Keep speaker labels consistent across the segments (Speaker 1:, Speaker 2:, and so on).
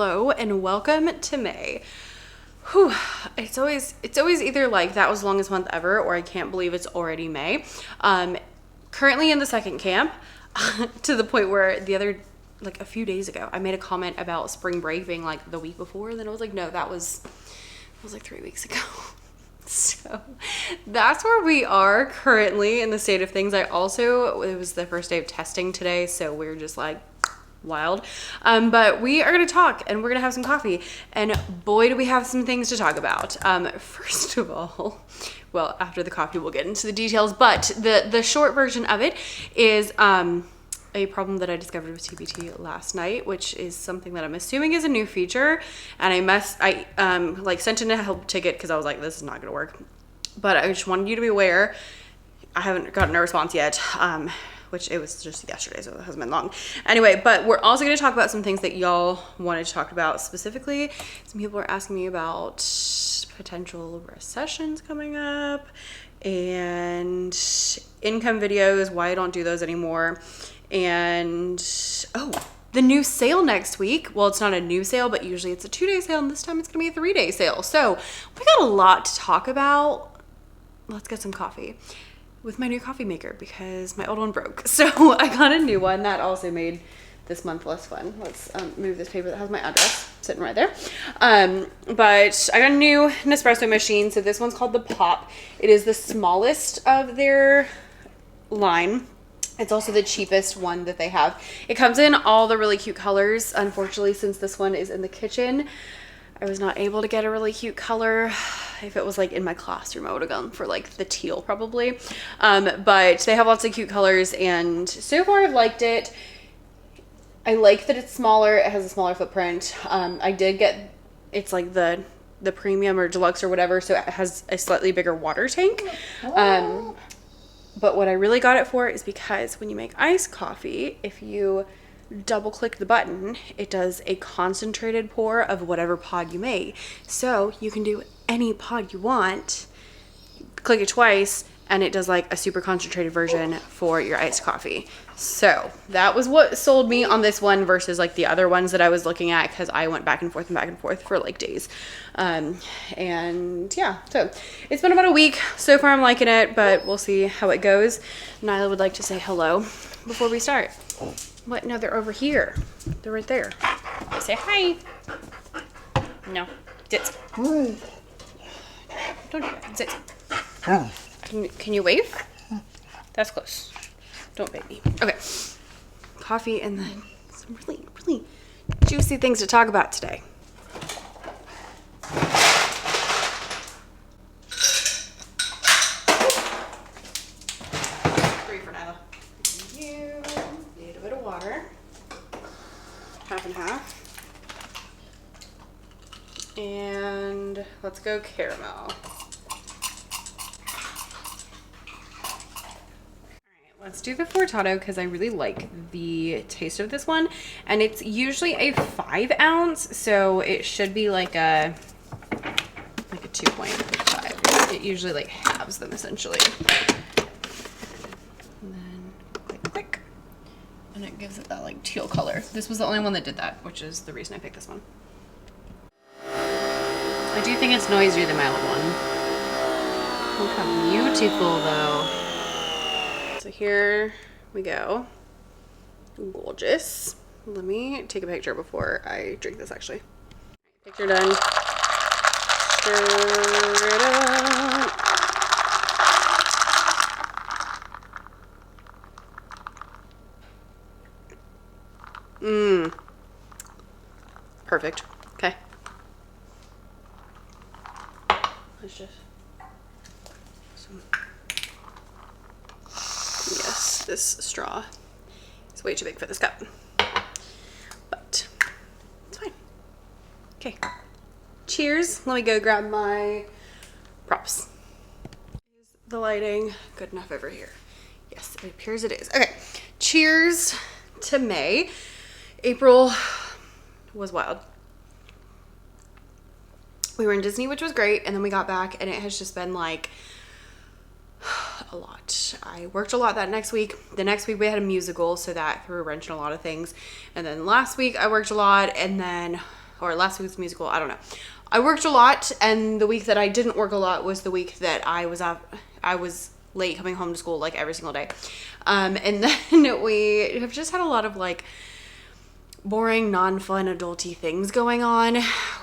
Speaker 1: Hello and welcome to May. Whew, it's always either like that was the longest month ever or I can't believe it's already May. Currently in the second camp to the point where a few days ago I made a comment about spring break being like the week before, and then I was like, no, that was like 3 weeks ago. So that's where we are currently in the state of things. It was the first day of testing today, so we're just like wild. But we are going to talk and we're going to have some coffee, and boy, do we have some things to talk about. First of all, well, after the coffee, we'll get into the details, but the short version of it is, a problem that I discovered with TPT last night, which is something that I'm assuming is a new feature. And I sent in a help ticket because I was like, this is not going to work. But I just wanted you to be aware. I haven't gotten a response yet, which it was just yesterday, so it hasn't been long. Anyway, but we're also going to talk about some things that y'all wanted to talk about specifically. Some people are asking me about potential recessions coming up and income videos, why I don't do those anymore. And the new sale next week. Well, it's not a new sale, but usually it's a 2-day sale, and this time it's gonna be a 3-day sale. So we got a lot to talk about. Let's get some coffee with my new coffee maker because my old one broke. So I got a new one that also made this month less fun. Let's move this paper that has my address sitting right there. But I got a new Nespresso machine. So this one's called the Pop. It is the smallest of their line. It's also the cheapest one that they have. It comes in all the really cute colors. Unfortunately, since this one is in the kitchen, I was not able to get a really cute color. If it was like in my classroom, I would have gone for like the teal probably. But they have lots of cute colors, and so far I've liked it. I like that it's smaller. It has a smaller footprint. I did get, it's like the premium or deluxe or whatever, so it has a slightly bigger water tank. But what I really got it for is because when you make iced coffee, if you double click the button, it does a concentrated pour of whatever pod you make. So you can do any pod you want, click it twice, and it does like a super concentrated version for your iced coffee. So that was what sold me on this one versus like the other ones that I was looking at, because I went back and forth for like days. And yeah, so it's been about a week. So far I'm liking it, but we'll see how it goes. Nyla would like to say hello before we start. What? No, they're over here. They're right there. Say hi. No, sit. Don't do that. Sit. Can you wave? That's close. Don't bite me. Okay. Coffee and then some really, really juicy things to talk about today. Three for Nyla. You need a bit of water. Half and half. And let's go caramel. Let's do the Furtado because I really like the taste of this one, and it's usually a 5 ounce, so it should be like a 2.5. It usually like halves them essentially. And then click, and it gives it that like teal color. This was the only one that did that, which is the reason I picked this one. I do think it's noisier than my old one. Look how beautiful though. So here we go. Gorgeous. Let me take a picture before I drink this actually. Picture done. Stir it up. Perfect. Okay. Let's just this straw is way too big for this cup, but it's fine. Okay, cheers. Let me go grab my props. Is the lighting good enough over here? Yes, it appears it is. Okay, cheers to May. April was wild. We were in Disney, which was great, and then we got back and it has just been like a lot. I worked a lot that next week. The next week we had a musical, so that threw a wrench in a lot of things. And then last week I worked a lot, and then or last week's musical. I don't know. I worked a lot, and the week that I didn't work a lot was the week that I was late coming home to school like every single day. And then we have just had a lot of like boring, non-fun, adulty things going on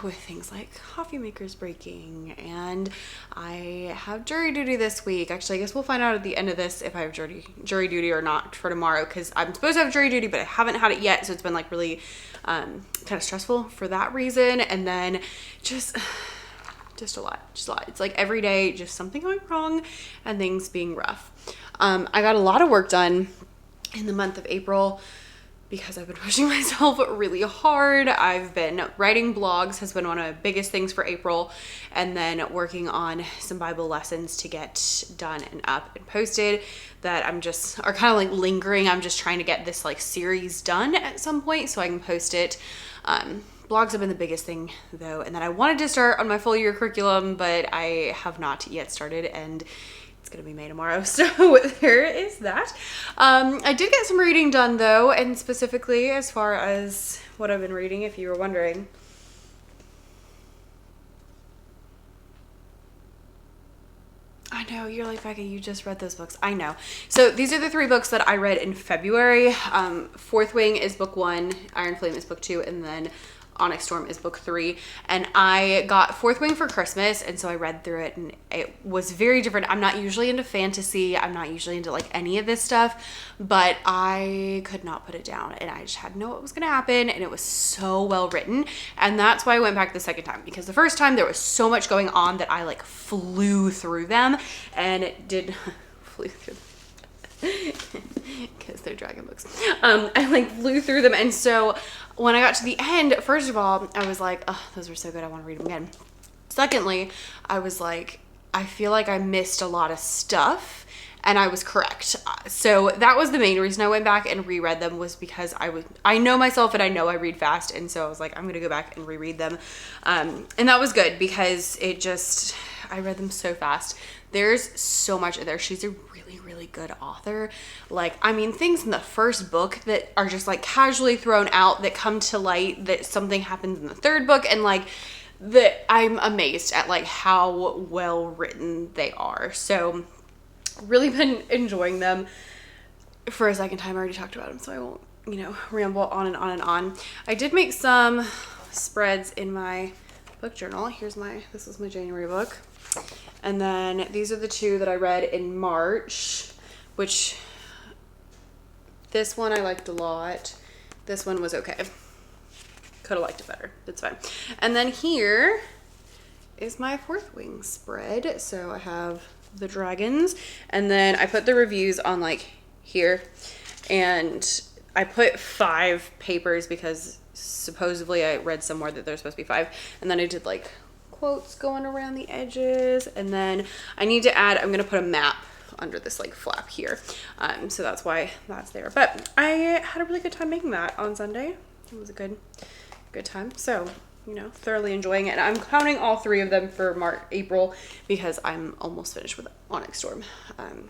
Speaker 1: with things like coffee makers breaking, and I have jury duty this week. Actually, I guess we'll find out at the end of this if I have jury duty or not for tomorrow, because I'm supposed to have jury duty, but I haven't had it yet, so it's been like really kind of stressful for that reason. And then just a lot. It's like every day, just something going wrong and things being rough. I got a lot of work done in the month of April because I've been pushing myself really hard. I've been writing blogs, has been one of my biggest things for April, and then working on some Bible lessons to get done and up and posted that are kind of like lingering. I'm just trying to get this like series done at some point so I can post it. Blogs have been the biggest thing though, and then I wanted to start on my full year curriculum, but I have not yet started, and it's gonna be May tomorrow, so there is that. I did get some reading done though, and specifically as far as what I've been reading, if you were wondering. I know, you're like, Becca, you just read those books. I know. So these are the 3 books that I read in February. Fourth Wing is book 1, Iron Flame is book 2, and then Onyx Storm is book 3. And I got Fourth Wing for Christmas, and so I read through it, and it was very different. I'm not usually into fantasy. I'm not usually into like any of this stuff, but I could not put it down, and I just had to know what was going to happen, and it was so well written. And that's why I went back the second time, because the first time there was so much going on that I like flew through them, and it did flew through them. Because they're dragon books. I like flew through them, and so when I got to the end, first of all, I was like, oh, those were so good, I want to read them again. Secondly, I was like, I feel like I missed a lot of stuff, and I was correct. So that was the main reason I went back and reread them, was because I know myself, and I know I read fast, and so I was like, I'm gonna go back and reread them. And that was good, because I read them so fast. There's so much in there. She's a really good author. Like, I mean, things in the first book that are just like casually thrown out that come to light, that something happens in the third book, and like that I'm amazed at like how well written they are. So really been enjoying them. For a second time, I already talked about them, so I won't, ramble on and on and on. I did make some spreads in my book journal. This is my January book. And then these are the 2 that I read in March, which this one I liked a lot. This one was okay. Could have liked it better. It's fine. And then here is my Fourth Wing spread. So I have the dragons, and then I put the reviews on like here, and I put 5 papers because supposedly I read somewhere that there's supposed to be 5, and then I did like quotes going around the edges, and then I need to add, I'm gonna put a map under this like flap here, so that's why that's there. But I had a really good time making that on Sunday. It was a good time, so thoroughly enjoying it. And I'm counting all 3 of them for April, because I'm almost finished with Onyx Storm,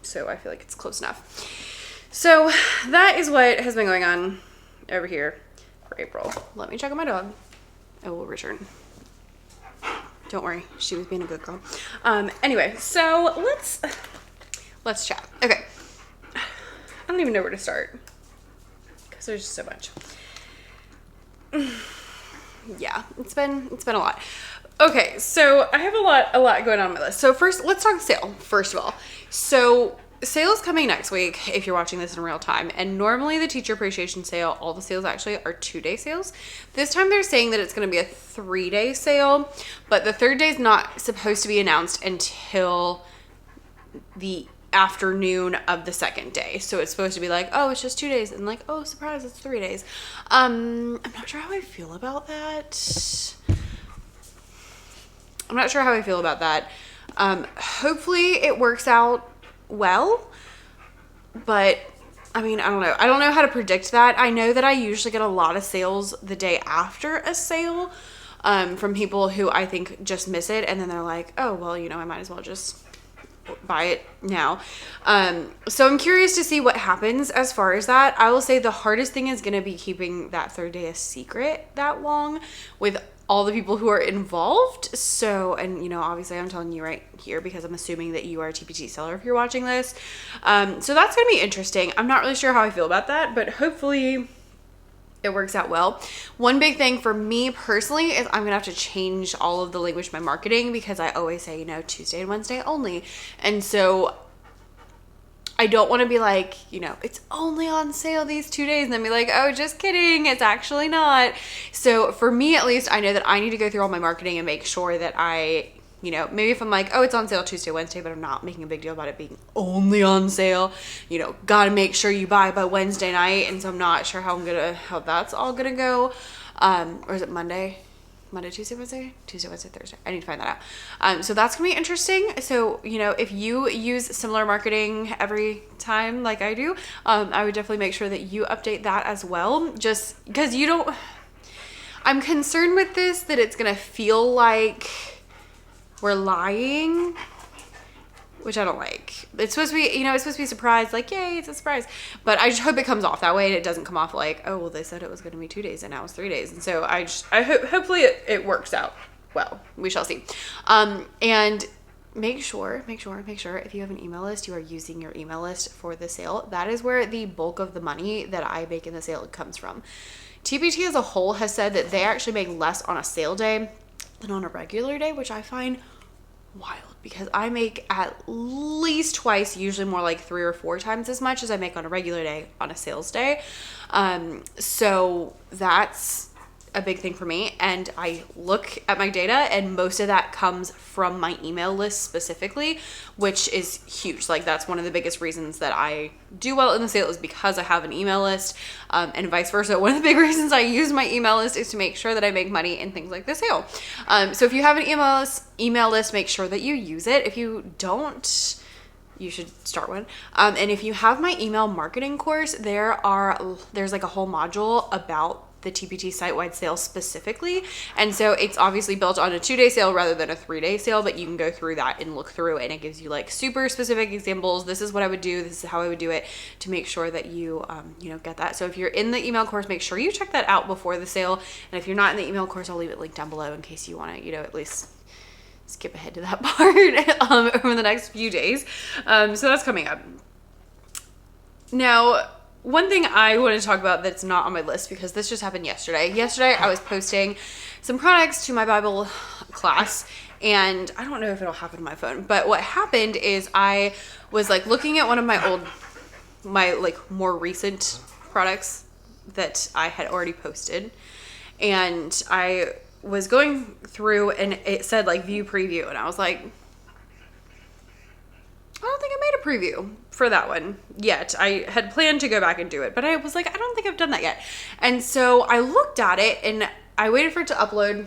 Speaker 1: so I feel like it's close enough. So that is what has been going on over here for April. Let me check on my dog. I will return. Don't worry, she was being a good girl. Anyway, so let's chat. Okay, I don't even know where to start, because there's just so much. Yeah, it's been a lot. Okay, so I have a lot going on my list. So first, let's talk sale. First of all, so sale is coming next week if you're watching this in real time, and normally the teacher appreciation sale, all the sales actually are 2-day sales. This time they're saying that it's going to be a 3-day sale, but the third day is not supposed to be announced until the afternoon of the second day. So it's supposed to be like, oh, it's just 2 days, and like, oh, surprise, it's 3 days. I'm not sure how I feel about that. Hopefully it works out well, but I mean, I don't know how to predict that. I know that I usually get a lot of sales the day after a sale, from people who I think just miss it, and then they're like, oh, well, I might as well just buy it now. So I'm curious to see what happens as far as that. I will say the hardest thing is going to be keeping that third day a secret that long with all the people who are involved. So, and you know, obviously I'm telling you right here because I'm assuming that you are a TPT seller if you're watching this. So that's going to be interesting. I'm not really sure how I feel about that, but hopefully it works out well. One big thing for me personally is I'm gonna have to change all of the language of my marketing, because I always say, you know, Tuesday and Wednesday only. And so I don't want to be like, you know, it's only on sale these 2 days, and then be like, oh, just kidding, it's actually not. So for me, at least, I know that I need to go through all my marketing and make sure that I, you know, maybe if I'm like, oh, it's on sale Tuesday, Wednesday, but I'm not making a big deal about it being only on sale, you know, gotta make sure you buy by Wednesday night. And so I'm not sure how that's all gonna go. Or is it Monday, Tuesday, Wednesday, Thursday? I need to find that out. So that's gonna be interesting. So, you know, if you use similar marketing every time like I do, I would definitely make sure that you update that as well. Just because I'm concerned with this, that it's gonna feel like we're lying, which I don't like. It's supposed to be, you know, it's supposed to be a surprise, like, yay, it's a surprise. But I just hope it comes off that way and it doesn't come off like, oh, well, they said it was going to be 2 days and now it's 3 days. And so I hope, hopefully it works out well. We shall see. And make sure if you have an email list, you are using your email list for the sale. That is where the bulk of the money that I make in the sale comes from. TPT as a whole has said that they actually make less on a sale day than on a regular day, which I find wild, because I make at least twice, usually more like 3 or 4 times as much as I make on a regular day on a sales day. So that's a big thing for me. And I look at my data, and most of that comes from my email list specifically, which is huge. Like, that's one of the biggest reasons that I do well in the sale, is because I have an email list, and vice versa. One of the big reasons I use my email list is to make sure that I make money in things like the sale. So if you have an email list, make sure that you use it. If you don't, you should start one. And if you have my email marketing course, there's like a whole module about the TPT site-wide sale specifically. And so it's obviously built on a 2-day sale rather than a 3-day sale, but you can go through that and look through, and it gives you like super specific examples. This is what I would do. This is how I would do it, to make sure that you, you know, get that. So if you're in the email course, make sure you check that out before the sale. And if you're not in the email course, I'll leave it linked down below in case you want to, you know, at least skip ahead to that part over the next few days. So that's coming up. Now, one thing I want to talk about that's not on my list, because this just happened yesterday. Yesterday, I was posting some products to my Bible class, and I don't know if it'll happen on my phone, but what happened is I was like looking at one of my like more recent products that I had already posted, and I was going through and it said like view preview, and I was like, I don't think I made a preview for that one yet. I had planned to go back and do it, but I was like, I don't think I've done that yet. And so I looked at it and I waited for it to upload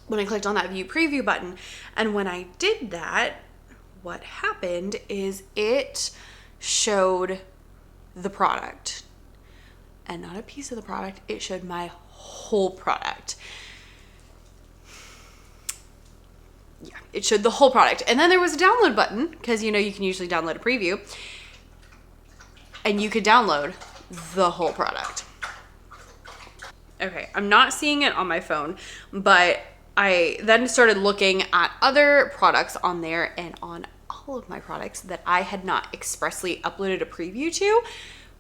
Speaker 1: when I clicked on that view preview button. And when I did that, what happened is it showed the product, and not a piece of the product. It showed my whole product. Yeah, it showed the whole product. And then there was a download button, because you know you can usually download a preview, and you could download the whole product. Okay, I'm not seeing it on my phone, but I then started looking at other products on there, and on all of my products that I had not expressly uploaded a preview to,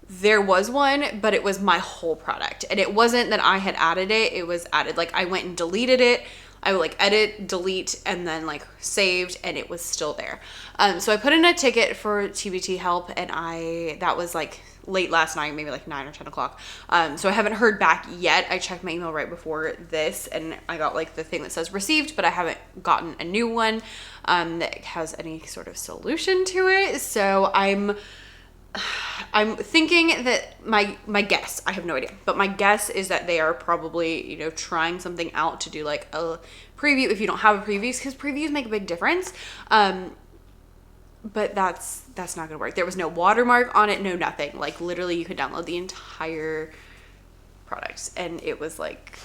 Speaker 1: there was one, but it was my whole product. And it wasn't that I had added it, it was added. Like, I went and deleted it. I would like edit, delete, and then like saved, and it was still there. So I put in a ticket for TPT help, and that was like late last night, maybe like 9 or 10 o'clock. So I haven't heard back yet. I checked my email right before this, and I got like the thing that says received, but I haven't gotten a new one that has any sort of solution to it. So I'm thinking that my guess, I have no idea, but my guess is that they are probably, you know, trying something out to do like a preview if you don't have a preview, because previews make a big difference. But that's not gonna work. There was no watermark on it, no nothing. Like, literally you could download the entire product, and it was like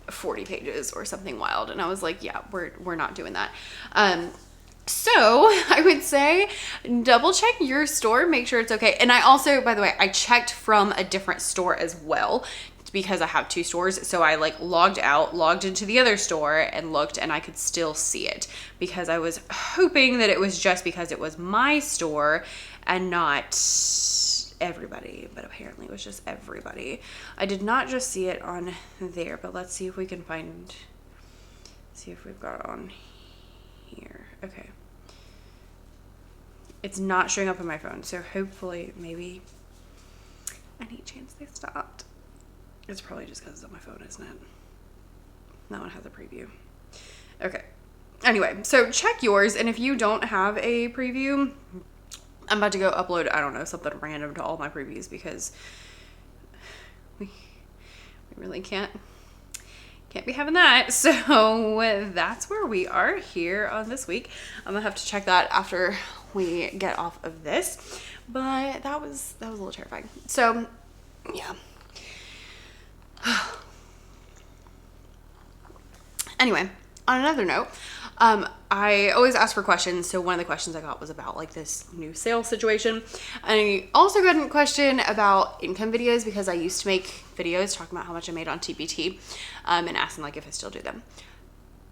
Speaker 1: 40 pages or something wild. And I was like, yeah, we're not doing that. So I would say double check your store, make sure it's okay. And I also, by the way, I checked from a different store as well, because I have two stores. So I like logged out, logged into the other store and looked, and I could still see it because I was hoping that it was just because it was my store and not everybody, but apparently it was just everybody. I did not just see it on there, but let's see if we can see if we've got it on here. Okay. It's not showing up on my phone, so hopefully, maybe any chance they stopped. It's probably just because it's on my phone, isn't it? That one has a preview. Okay. Anyway, so check yours, and if you don't have a preview, I'm about to go upload, I don't know, something random to all my previews because we really can't be having that. So that's where we are here on this week. I'm gonna have to check that after we get off of this, but that was a little terrifying. So yeah. Anyway, on another note, I always ask for questions. So one of the questions I got was about like this new sales situation. And I also got a question about income videos because I used to make videos talking about how much I made on TPT, and asking like if I still do them.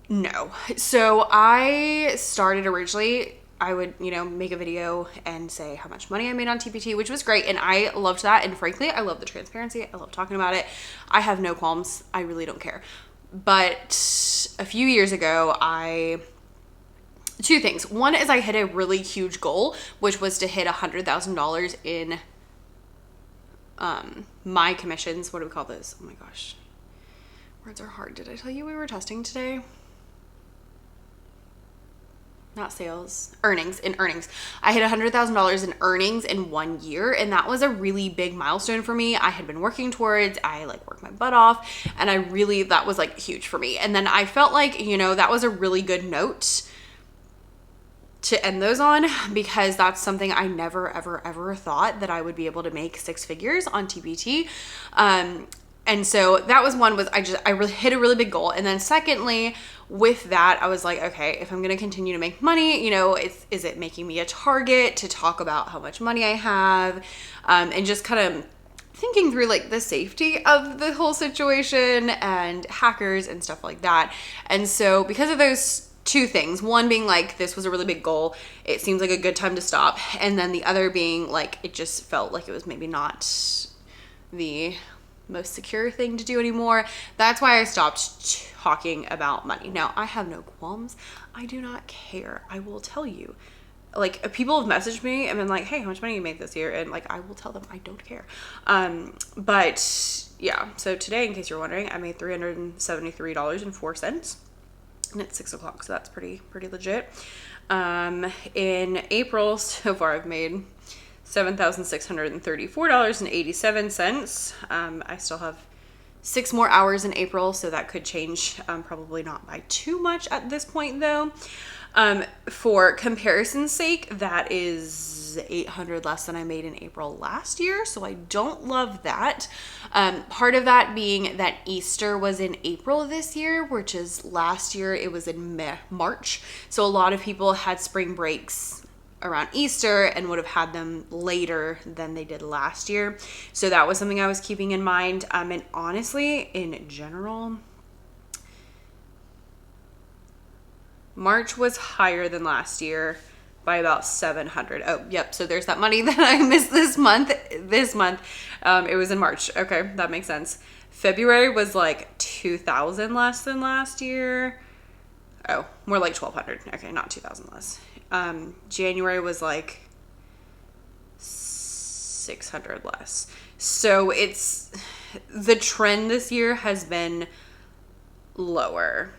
Speaker 1: No. So I started originally, I would, make a video and say how much money I made on TPT, which was great. And I loved that. And frankly, I love the transparency. I love talking about it. I have no qualms. I really don't care. But a few years ago, two things. One is I hit a really huge goal, which was to hit $100,000 in my commissions. What do we call those? Oh my gosh. Words are hard. Did I tell you we were testing today? Not sales, earnings. I hit $100,000 in earnings in 1 year. And that was a really big milestone for me. I had been working towards, I like worked my butt off, and that was like huge for me. And then I felt like, that was a really good note to end those on because that's something I never, ever, ever thought that I would be able to make 6 figures on TPT. And so that was one, I really hit a really big goal. And then secondly, with that, I was like, okay, if I'm going to continue to make money, is it making me a target to talk about how much money I have? And just kind of thinking through like the safety of the whole situation and hackers and stuff like that. And so because of those two things, one being like, this was a really big goal, it seems like a good time to stop. And then the other being like, it just felt like it was maybe not the most secure thing to do anymore. That's why I stopped talking about money. Now, I have no qualms. I do not care. I will tell you. Like, people have messaged me and been like, hey, how much money you made this year? And like, I will tell them I don't care. But yeah, so today, in case you're wondering, I made $373.04. And it's 6 o'clock, so that's pretty legit. In April, so far I've made $7,634.87. I still have 6 more hours in April, so that could change, probably not by too much at this point though. For comparison's sake, that is $800 less than I made in April last year, so I don't love that. Part of that being that Easter was in April this year, which is last year it was in March. So a lot of people had spring breaks around Easter and would have had them later than they did last year. So that was something I was keeping in mind. And honestly, in general, March was higher than last year by about $700. Oh, yep. So there's that money that I missed this month. It was in March. Okay, that makes sense. February was like $2,000 less than last year. Oh, more like $1,200. Okay, not $2,000 less. January was like $600 less. So the trend this year has been lower.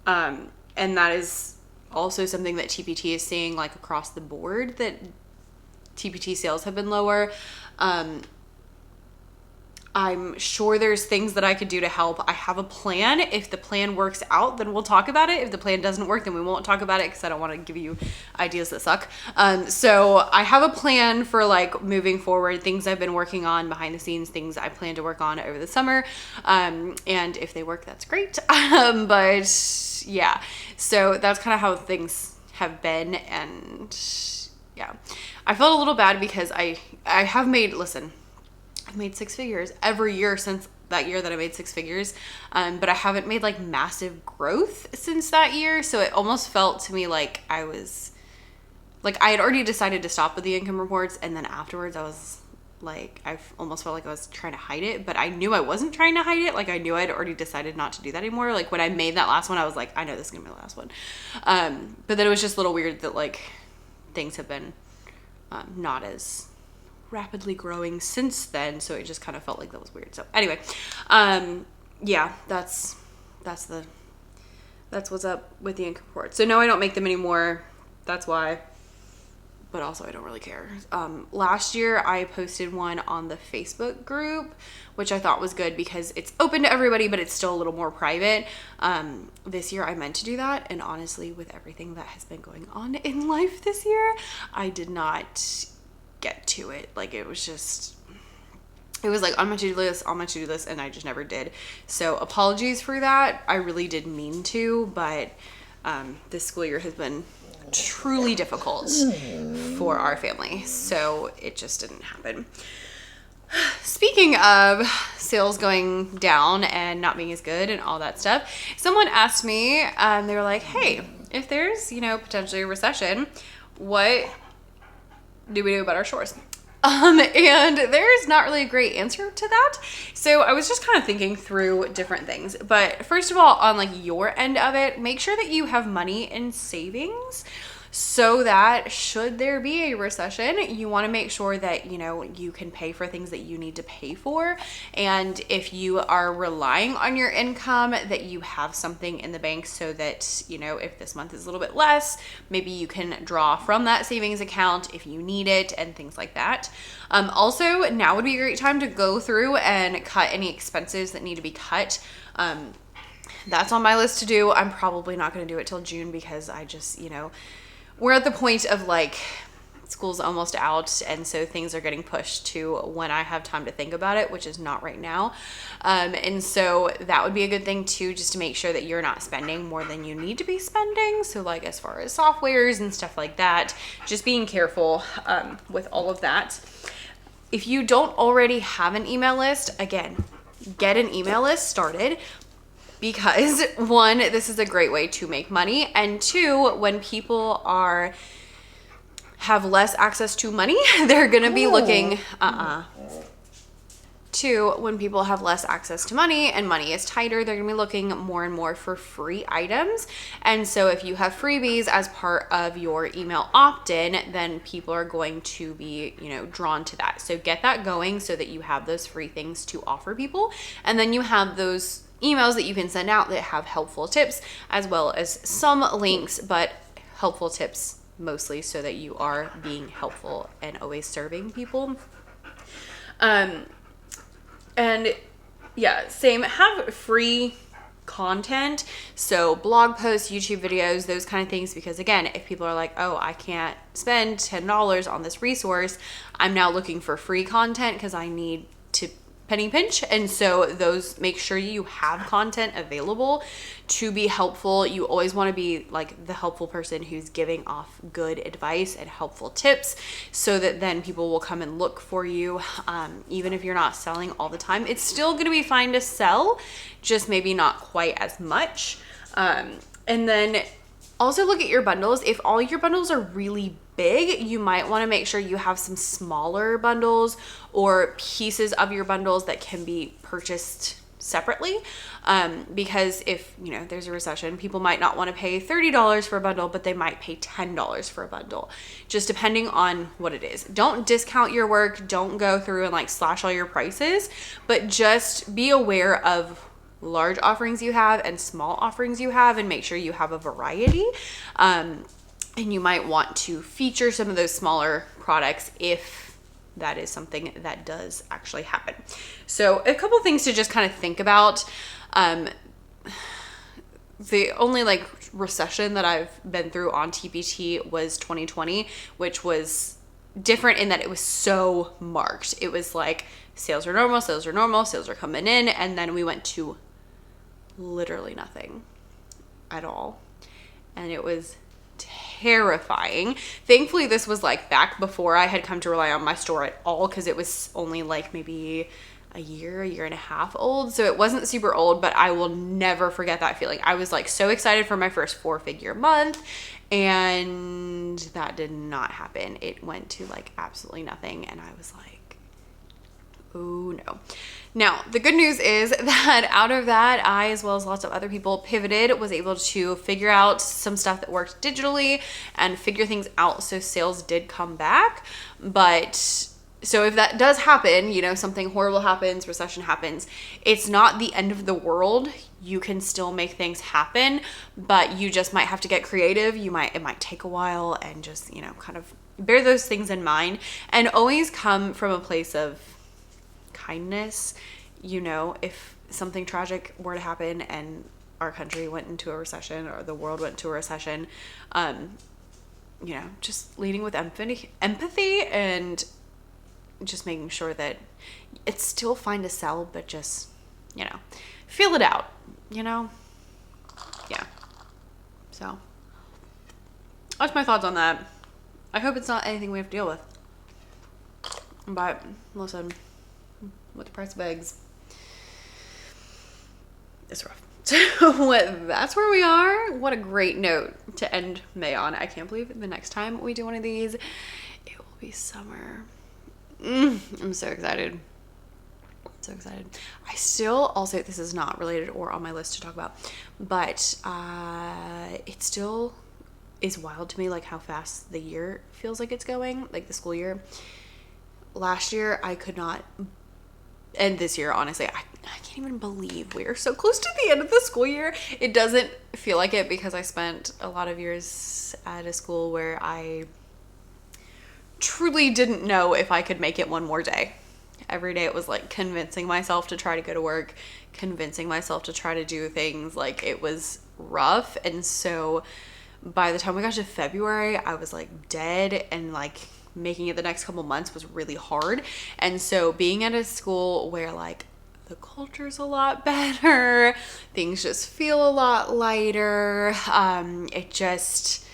Speaker 1: And that is also something that TPT is seeing like across the board, that TPT sales have been lower. I'm sure there's things that I could do to help. I have a plan. If the plan works out, then we'll talk about it. If the plan doesn't work, then we won't talk about it because I don't want to give you ideas that suck. So I have a plan for like moving forward, things I've been working on behind the scenes, things I plan to work on over the summer. And if they work, that's great. But yeah, so that's kind of how things have been. And yeah, I felt a little bad because I have made, listen, I've made 6 figures every year since that year that I made 6 figures. But I haven't made like massive growth since that year. So it almost felt to me like I had already decided to stop with the income reports. And then afterwards I was like, I almost felt like I was trying to hide it, but I knew I wasn't trying to hide it. Like I knew I'd already decided not to do that anymore. Like when I made that last one, I was like, I know this is gonna be the last one. But then it was just a little weird that like things have been not as rapidly growing since then, so it just kind of felt like that was weird. So anyway, yeah, that's what's up with the income report. So no, I don't make them anymore. That's why. But also I don't really care. Last year I posted one on the Facebook group, which I thought was good because it's open to everybody, but it's still a little more private. This year I meant to do that, and honestly, with everything that has been going on in life this year, I did not get to it. Like it was like on my to-do list, and I just never did. So apologies for that. I really did mean to, but this school year has been truly difficult for our family, so it just didn't happen. Speaking of sales going down and not being as good and all that stuff, someone asked me, they were like, hey, if there's, potentially a recession, what do we do about our stores? And there's not really a great answer to that. So I was just kind of thinking through different things. But first of all, on like your end of it, make sure that you have money in savings so that should there be a recession, you want to make sure that, you can pay for things that you need to pay for. And if you are relying on your income, that you have something in the bank so that, if this month is a little bit less, maybe you can draw from that savings account if you need it and things like that. Also, now would be a great time to go through and cut any expenses that need to be cut. That's on my list to do. I'm probably not going to do it till June because I just, we're at the point of like school's almost out, and so things are getting pushed to when I have time to think about it, which is not right now. And so that would be a good thing too, just to make sure that you're not spending more than you need to be spending. So like as far as softwares and stuff like that, just being careful with all of that. If you don't already have an email list, again, get an email list started. Because 1, this is a great way to make money, and 2, when people have less access to money, they're gonna be looking. 2, when people have less access to money and money is tighter, they're gonna be looking more and more for free items. And so if you have freebies as part of your email opt-in, then people are going to be, drawn to that. So get that going so that you have those free things to offer people, and then you have those emails that you can send out that have helpful tips as well as some links, but helpful tips mostly so that you are being helpful and always serving people. And yeah, same, have free content. So blog posts, YouTube videos, those kind of things, because again, if people are like, oh, I can't spend $10 on this resource, I'm now looking for free content because I need to penny pinch. And so those, make sure you have content available to be helpful. You always want to be like the helpful person who's giving off good advice and helpful tips, so that then people will come and look for you. Even if you're not selling all the time, it's still going to be fine to sell, just maybe not quite as much. And then also look at your bundles. If all your bundles are really big, you might want to make sure you have some smaller bundles or pieces of your bundles that can be purchased separately. Because if, there's a recession, people might not want to pay $30 for a bundle, but they might pay $10 for a bundle, just depending on what it is. Don't discount your work. Don't go through and like slash all your prices, but just be aware of large offerings you have and small offerings you have, and make sure you have a variety. And you might want to feature some of those smaller products if that is something that does actually happen. So a couple things to just kind of think about. The only like recession that I've been through on TPT was 2020, which was different in that it was so marked. It was like sales are normal, sales are coming in, and then we went to literally nothing at all. And it was terrifying. Thankfully, this was like back before I had come to rely on my store at all, because it was only like maybe a year and a half old. So it wasn't super old, but I will never forget that feeling. I was like so excited for my first 4-figure month, and that did not happen. It went to like absolutely nothing. And I was like, oh no. Now, the good news is that out of that, I, as well as lots of other people, pivoted, was able to figure out some stuff that worked digitally and figure things out. So sales did come back. But so if that does happen, you know, something horrible happens, recession happens, it's not the end of the world. You can still make things happen, but you just might have to get creative. It might take a while, and just, you know, kind of bear those things in mind, and always come from a place of kindness. You know, if something tragic were to happen and our country went into a recession, or the world went into a recession, you know, just leading with empathy and just making sure that it's still fine to sell, but just, you know, feel it out, you know? Yeah. So that's my thoughts on that. I hope it's not anything we have to deal with. But listen, with the price of eggs, it's rough. So that's where we are. What a great note to end May on. I can't believe the next time we do one of these, it will be summer. I'm so excited. So excited. I still also, this is not related or on my list to talk about, but it still is wild to me, like how fast the year feels like it's going, like the school year. Last year I could not, and this year, honestly, I can't even believe we are so close to the end of the school year. It doesn't feel like it because I spent a lot of years at a school where I truly didn't know if I could make it one more day. Every day it was like convincing myself to try to go to work, convincing myself to try to do things. Like, it was rough. And so by the time we got to February, I was like dead, and like making it the next couple months was really hard. And so being at a school where like the culture's a lot better, things just feel a lot lighter, it just,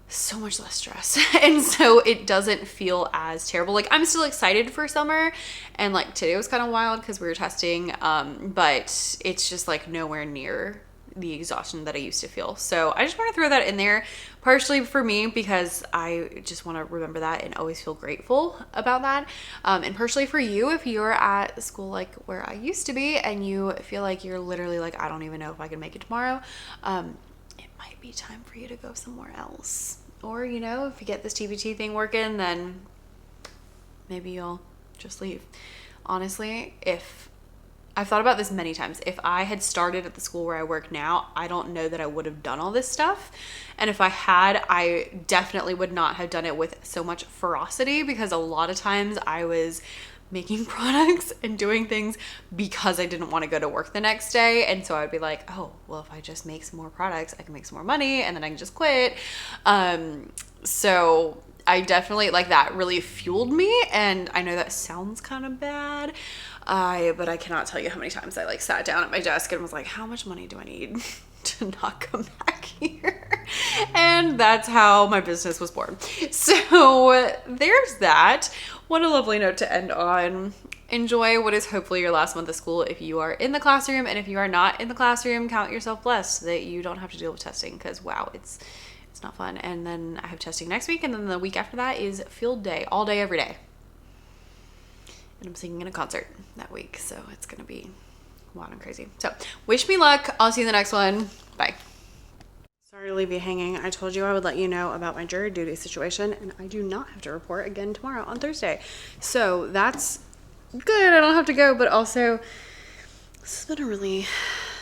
Speaker 1: so much less stress. And so it doesn't feel as terrible. Like, I'm still excited for summer, and like today was kind of wild because we were testing, but it's just like nowhere near the exhaustion that I used to feel. So I just want to throw that in there, partially for me because I just want to remember that and always feel grateful about that, and partially for you if you're at school like where I used to be and you feel like you're literally like, I don't even know if I can make it tomorrow. It might be time for you to go somewhere else. Or, you know, if you get this TPT thing working, then maybe you'll just leave. Honestly, if I've thought about this many times, if I had started at the school where I work now, I don't know that I would have done all this stuff. And if I had, I definitely would not have done it with so much ferocity, because a lot of times I was making products and doing things because I didn't want to go to work the next day. And so I'd be like, oh, well, if I just make some more products, I can make some more money, and then I can just quit. So I definitely, like, that really fueled me. And I know that sounds kind of bad, but I cannot tell you how many times I like sat down at my desk and was like, how much money do I need to not come back here? And that's how my business was born. So there's that. What a lovely note to end on. Enjoy what is hopefully your last month of school if you are in the classroom, and if you are not in the classroom, count yourself blessed that you don't have to deal with testing, because wow, it's not fun. And then I have testing next week, and then the week after that is field day, all day, every day. And I'm singing in a concert that week, so it's gonna be wild and crazy. So wish me luck. I'll see you in the next one. Bye. Sorry to leave you hanging. I told you I would let you know about my jury duty situation, and I do not have to report again tomorrow on Thursday. So that's good. I don't have to go, but also this has been a really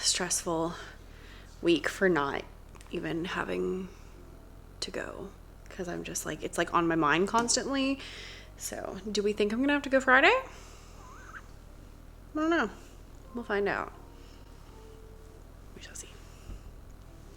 Speaker 1: stressful week for not even having to go, because I'm just like, it's like on my mind constantly. So do we think I'm gonna have to go Friday? I don't know. We'll find out. We shall see.